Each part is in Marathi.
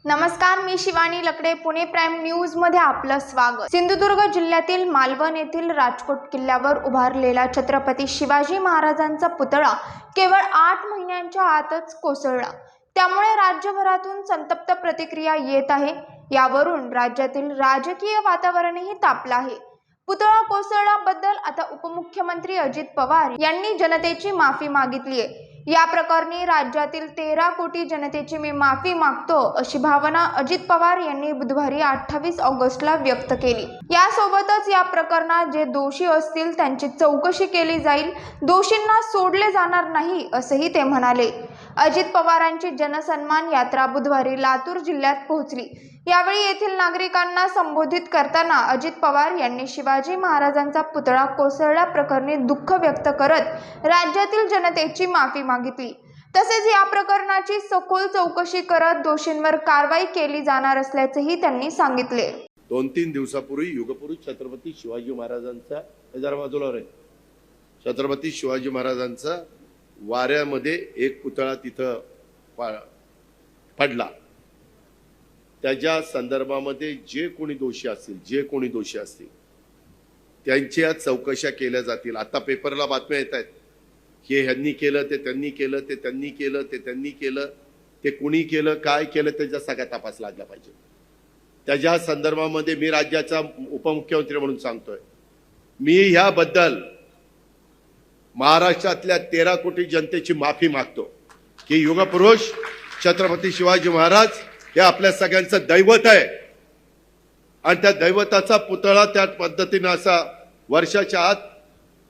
नमस्कार, मी शिवानी लकडे. पुणे प्राईम न्यूज मध्ये आपलं स्वागत. सिंधुदुर्ग जिल्ह्यातील मालवण येथील राजकोट किल्ल्यावर उभारलेला छत्रपती शिवाजी महाराजांचा पुतळा केवळ 8 महिन्यांच्या आतच कोसळला. त्यामुळे राज्यभरातून संतप्त प्रतिक्रिया येत आहे. यावरून राज्यातील राजकीय वातावरणही तापलं आहे. पुतळा कोसळल्याबद्दल आता उपमुख्यमंत्री अजित पवार यांनी जनतेची माफी मागितली आहे. या प्रकरणी राज्यातील 13 कोटी जनतेची मी माफी मागतो अशी भावना अजित पवार यांनी बुधवारी 28 ऑगस्टला व्यक्त केली. यासोबतच या प्रकरणात जे दोषी असतील त्यांची चौकशी केली जाईल, दोषींना सोडले जाणार नाही असंही ते म्हणाले. अजित पवारांची जनसन्मान यात्रा बुधवारी लातूर जिल्ह्यात पोहोचली. यावेळी येथील नागरिकांना संबोधित करताना अजित पवार यांनी शिवाजी महाराजांचा पुतळा कोसळल्याप्रकरणी दुःख व्यक्त करत राज्यातील जनतेची माफी मागितली. तसेच या प्रकरणाची सखोल चौकशी करत दोषींवर कारवाई केली जाणार असल्याचेही त्यांनी सांगितले. 2-3 दिवसापूर्वी युगपुरुष छत्रपती शिवाजी महाराजांचा छत्रपती शिवाजी महाराजांचा वाऱ्यामध्ये एक पुतळा तिथं पडला. त्याच्या संदर्भामध्ये जे कोणी दोषी असतील त्यांच्या चौकशा केल्या जातील. आता पेपरला बातम्या येत आहेत की ह्यांनी केलं, ते त्यांनी केलं, ते त्यांनी केलं, ते त्यांनी केलं, ते कुणी केलं, काय केलं, त्याचा सगळा तपास लागला पाहिजे. त्याच्या संदर्भामध्ये मी राज्याचा उपमुख्यमंत्री म्हणून सांगतोय, मी ह्याबद्दल महाराष्ट्रातल्या 13 कोटी जनतेची माफी मागतो की युगपुरुष छत्रपती शिवाजी महाराज हे आपल्या सगळ्यांचं दैवत आहे आणि त्या दैवताचा पुतळा त्या पद्धतीनं असा वर्षाच्या आत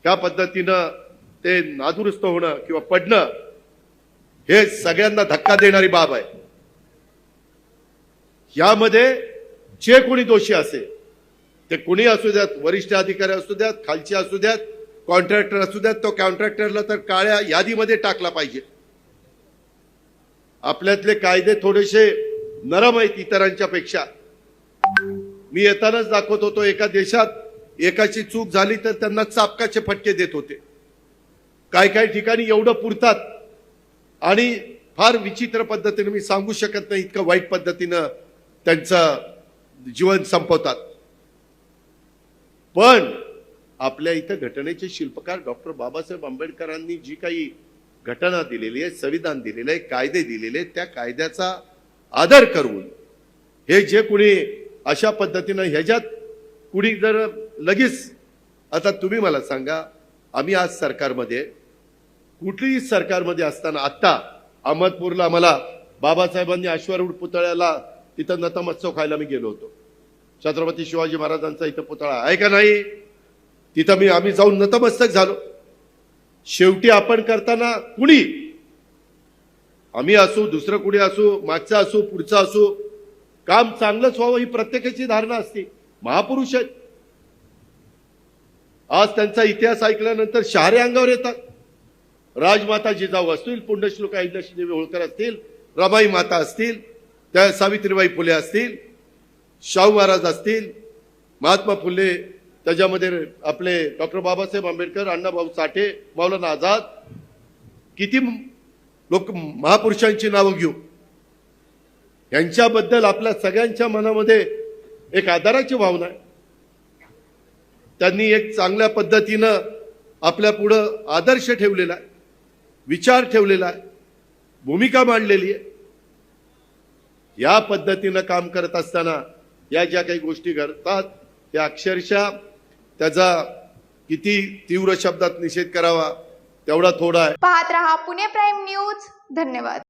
त्या पद्धतीनं ते नादुरुस्त होणं किंवा पडणं हे सगळ्यांना धक्का देणारी बाब आहे. यामध्ये जे कोणी दोषी असेल ते कुणी असू द्यात, वरिष्ठ अधिकारी असू द्यात, खालचे असू द्यात, कॉन्ट्रॅक्टर असू द्यात, तो कॉन्ट्रॅक्टरला तर काळ्या यादीमध्ये टाकला पाहिजे. आपल्यातले कायदे थोडेसे नरम आहेत इतरांच्या पेक्षा. मी येतानाच दाखवत होतो, एका देशात एकाची चूक झाली तर त्यांना चापकाचे फटके देत होते. काही ठिकाणी एवढं पुरतात आणि फार विचित्र पद्धतीने, मी सांगू शकत नाही इतकं वाईट पद्धतीनं त्यांचं जीवन संपवतात. पण आपल्या इथं घटनेचे शिल्पकार डॉक्टर बाबासाहेब आंबेडकरांनी जी काही घटना दिलेली आहे, संविधान दिलेलं आहे, कायदे दिलेले, त्या कायद्याचा आदर करून हे जे कुणी अशा पद्धतीनं ह्याच्यात कुणी जर लगेच, आता तुम्ही मला सांगा, आम्ही आज सरकारमध्ये, कुठलीही सरकारमध्ये असताना, आत्ता अहमदपूरला मला बाबासाहेबांनी अश्वारूढ पुतळ्याला तिथं नतमस्तक व्हायला मी गेलो होतो. छत्रपती शिवाजी महाराजांचा इथं पुतळा आहे का नाही, तिथं आम्ही जाऊन नतमस्तक झालो. शेवटी आपण करताना कुणी, आम्ही असू, दुसरं कुणी असू, मागचा असू, पुढचा असू, काम चांगलंच व्हावं ही प्रत्येकाची धारणा असते. महापुरुष आहेत. आज त्यांचा इतिहास ऐकल्यानंतर शहारे अंगावर येतात. राजमाता जिजाऊ असतील, पुण्यश्लोक अहिल्यादेवी होळकर असतील, रमाई माता असतील, त्या सावित्रीबाई फुले असतील, शाहू महाराज असतील, महात्मा फुले, त्याच्यामध्ये आपले डॉक्टर बाबासाहेब आंबेडकर, अण्णाभाऊ साठे, मौलाना आझाद, किती लोक महापुरुषांची नावं घेऊ. यांच्याबद्दल आपल्या सगळ्यांच्या मनामध्ये एक आदराची भावना आहे. त्यांनी एक चांगल्या पद्धतीनं आपल्या पुढं आदर्श ठेवलेला आहे, विचार ठेवलेला आहे, भूमिका मांडलेली आहे. या पद्धतीनं काम करत असताना या ज्या काही गोष्टी घडतात त्या अक्षरशः त्याचा किती तीव्र शब्दात निषेध करावा तेवढा थोडा आहे. पाहत रहा पुणे प्राईम न्यूज. धन्यवाद.